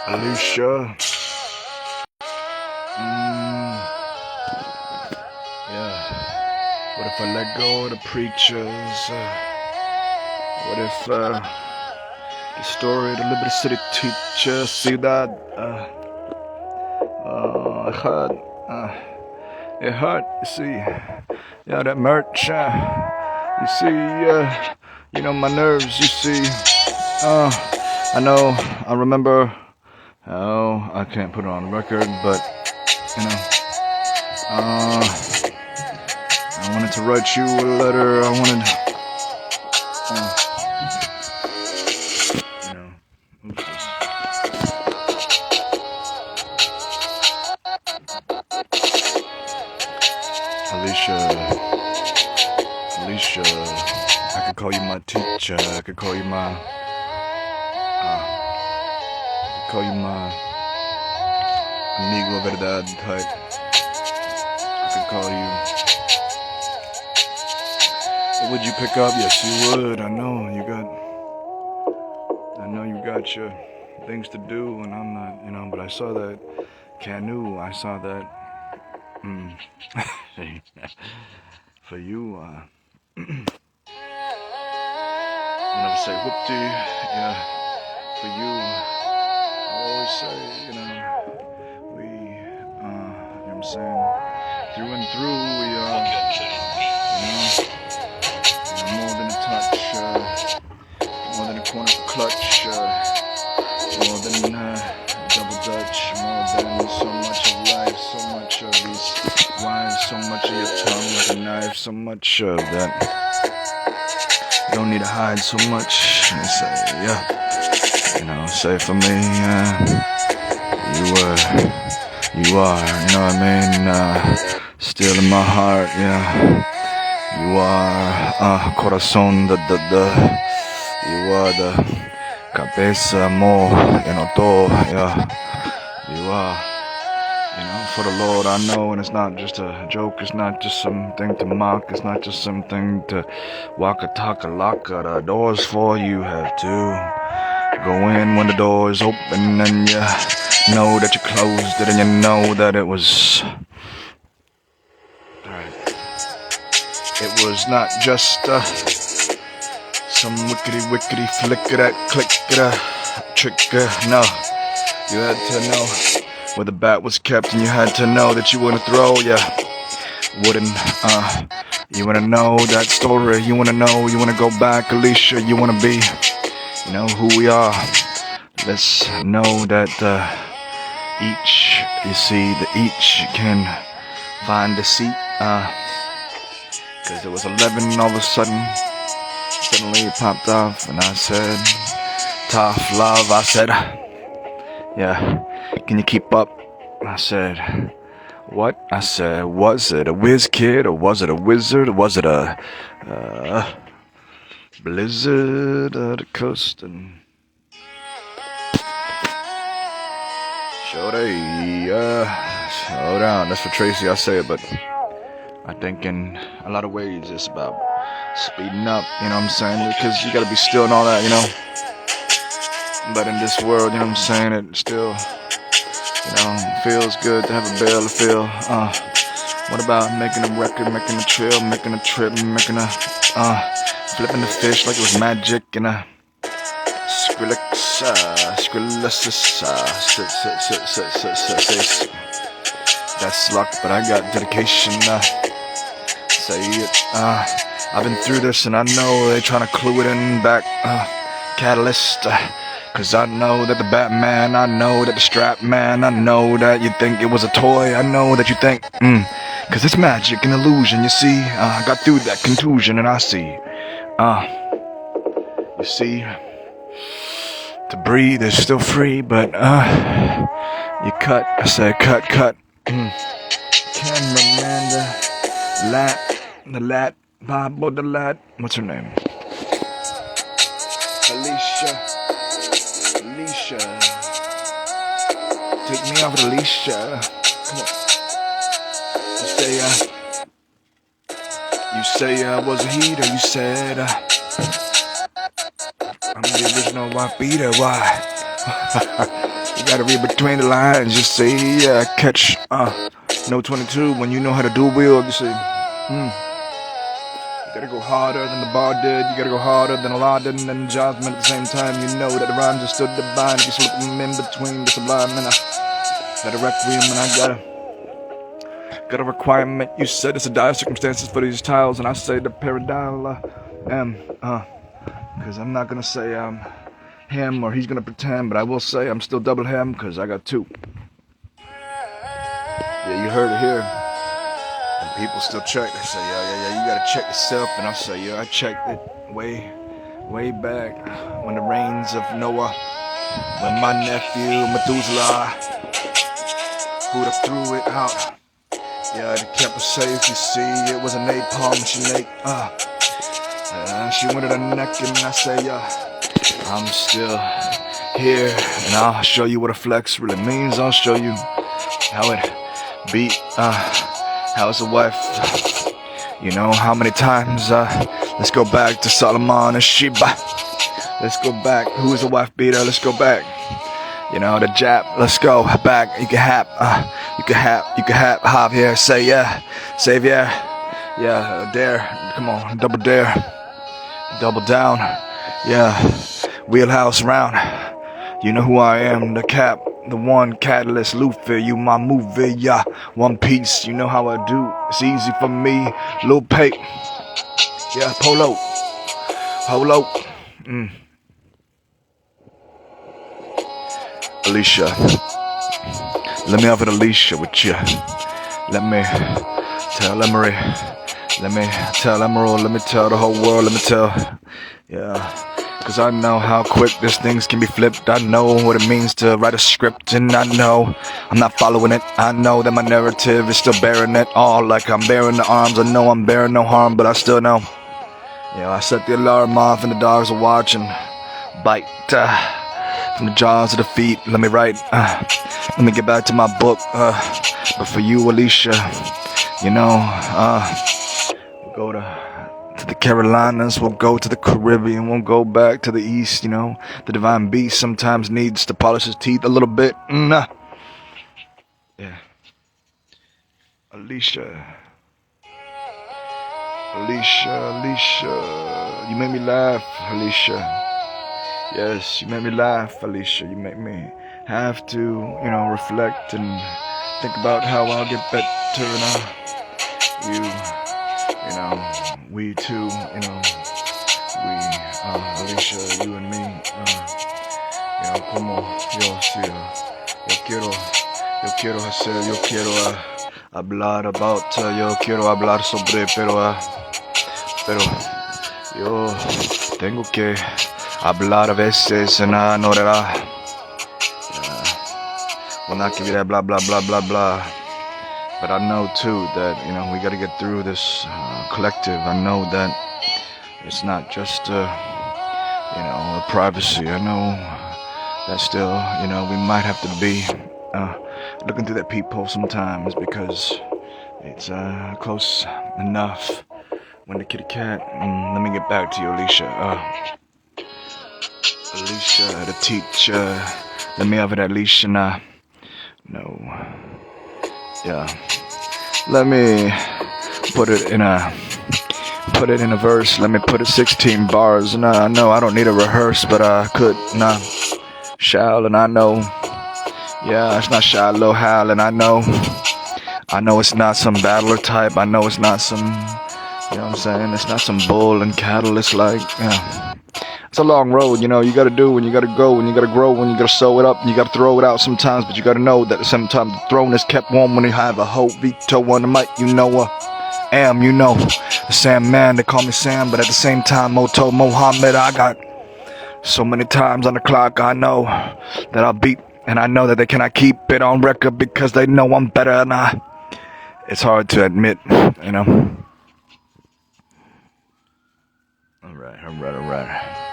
Alicia. Yeah. What if I let go of the preachers? What if the story of the Liberty City teacher, Ciudad, it hurt, you see. Yeah, that merch, you see, my nerves, you see. I know, I remember, oh, I can't put it on record, but, I wanted to write you a letter, oops. Alicia, I could call you my teacher, I could call you my amigo verdad type. I could call you. What would you pick up? Yes, you would. I know you got your things to do, and I'm not, but I saw that canoe. I saw that. For you, whenever I say whoopty, yeah, for you, I always say, we, what I'm saying, through and through, we are, more than a touch, more than a corner clutch, more than double dutch, more than so much of life, so much of these wives, so much of your tongue like a knife, so much of that. You don't need to hide so much. And say, yeah, say for me, you are, what I mean? Still in my heart, yeah. You are, corazón, you are the cabeza, amor, todo, yeah. You are, for the Lord I know, and it's not just a joke, it's not just something to mock, it's not just something to waka taka laka. The doors for you have to go in when the door is open, and you know that you closed it, and you know that it was right. It was not just some wickety flicker that clicker tricker. No, you had to know where the bat was kept, and you had to know that you wouldn't throw, you wanna know that story, you wanna go back, Alicia, you wanna be, who we are. Let's know that each can find a seat, cause it was 11 all of a sudden, suddenly it popped off, and I said, tough love, I said, yeah, can you keep up? I said, what? I said, was it a whiz kid, or was it a wizard, or was it a blizzard of the coast? And slow down, that's for Tracy, I say it, but I think in a lot of ways it's about speeding up, you know what I'm saying, because you gotta be still and all that, but in this world, you know what I'm saying, it still, feels good to have a bell to feel. What about making a record, making a trail, making a trip, making a flipping the fish like it was magic, and a Skrillex, that's luck, but I got dedication. Say it. I've been through this, and I know they're trying to clue it in back. Catalyst. Cause I know that the Batman, I know that the strap man, I know that you think it was a toy, I know that you think, cause it's magic and illusion, you see, I got through that contusion, and I see, you see, to breathe is still free, but, you cut, I said cut, cameraman, the lat, Bob, the lat, what's her name? Alicia, take me off the leash, come on. You say I was a heater, you said I'm the original white beater, why? gotta read between the lines. You see, yeah, catch, no 22 when you know how to do wheel. You see, you gotta go harder than the bar did. You gotta go harder than Aladdin and Jasmine at the same time. You know that the rhymes are still divine. You slip them in between the sublime and got a requiem and I got a requirement. You said it's a dire circumstances for these tiles, and I say the paradile cause I'm not gonna say him or he's gonna pretend, but I will say I'm still double him cause I got two. Yeah, you heard it here. And people still check. They say, yeah, you gotta check yourself. And I say, yeah, I checked it way back when the reigns of Noah, when my nephew Methuselah, who'd have threw it out. Yeah, they kept her safe. You see, it was a napalm. She went at her neck, and I say, I'm still here, and I'll show you what a flex really means. I'll show you how it beat, how it's a wife. You know how many times, let's go back to Solomon and Sheba. Let's go back, who is a wife beater? Let's go back. You know, the Jap, let's go back. You can have here, say yeah, save yeah, dare, come on, double dare, double down, yeah, wheelhouse round. You know who I am, the cap, the one catalyst, Luffy, you my movie, yeah, One Piece, you know how I do, it's easy for me, Lil Peep, yeah, Polo, Alicia, let me have an Alicia with you. Let me tell Emery. Let me tell Emerald. Let me tell the whole world. Let me tell, yeah. Cause I know how quick these things can be flipped. I know what it means to write a script, and I know I'm not following it. I know that my narrative is still bearing it all, like I'm bearing the arms. I know I'm bearing no harm, but I still know. Yeah, I set the alarm off, and the dogs are watching. Bite. From the jaws of defeat, let me write, let me get back to my book, but for you, Alicia, you know, we'll go to the Carolinas, we'll go to the Caribbean, we'll go back to the East, you know, the divine beast sometimes needs to polish his teeth a little bit, yeah, Alicia, you make me laugh, Alicia. Yes, you make me laugh, Alicia. You make me have to, you know, reflect and think about how I'll get better. And you know, we two, you know, Alicia, you and me, you know, como yo, sí, yo quiero hacer, yo quiero hablar about, yo quiero hablar sobre, pero yo tengo que hablar a veces, and I know that I will not give you that blah blah blah blah blah. But I know too that, you know, we got to get through this collective. I know that it's not just you know, privacy. I know that still, you know, we might have to be looking through that peephole sometimes, because it's close enough when the kitty cat. Let me get back to you, Alicia. Alicia, the teacher. Let me have it, Alicia. No. Yeah. Let me put it in a verse. Let me put it 16 bars. Nah, no, I don't need to rehearse, but I could. Nah. Shall, and I know. Yeah, it's not shallow howl, and I know it's not some battler type. I know it's not some, you know what I'm saying? It's not some bull and cattle. It's like, yeah. It's a long road, you know. You gotta do when you gotta go, when you gotta grow, when you gotta sew it up, and you gotta throw it out sometimes. But you gotta know that sometimes the throne is kept warm when you have a whole veto on the mic. You know, you know, the Sam man. They call me Sam, but at the same time, Moto Mohammed. I got so many times on the clock. I know that I'll beat, and I know that they cannot keep it on record because they know I'm better. And it's hard to admit, you know. All right.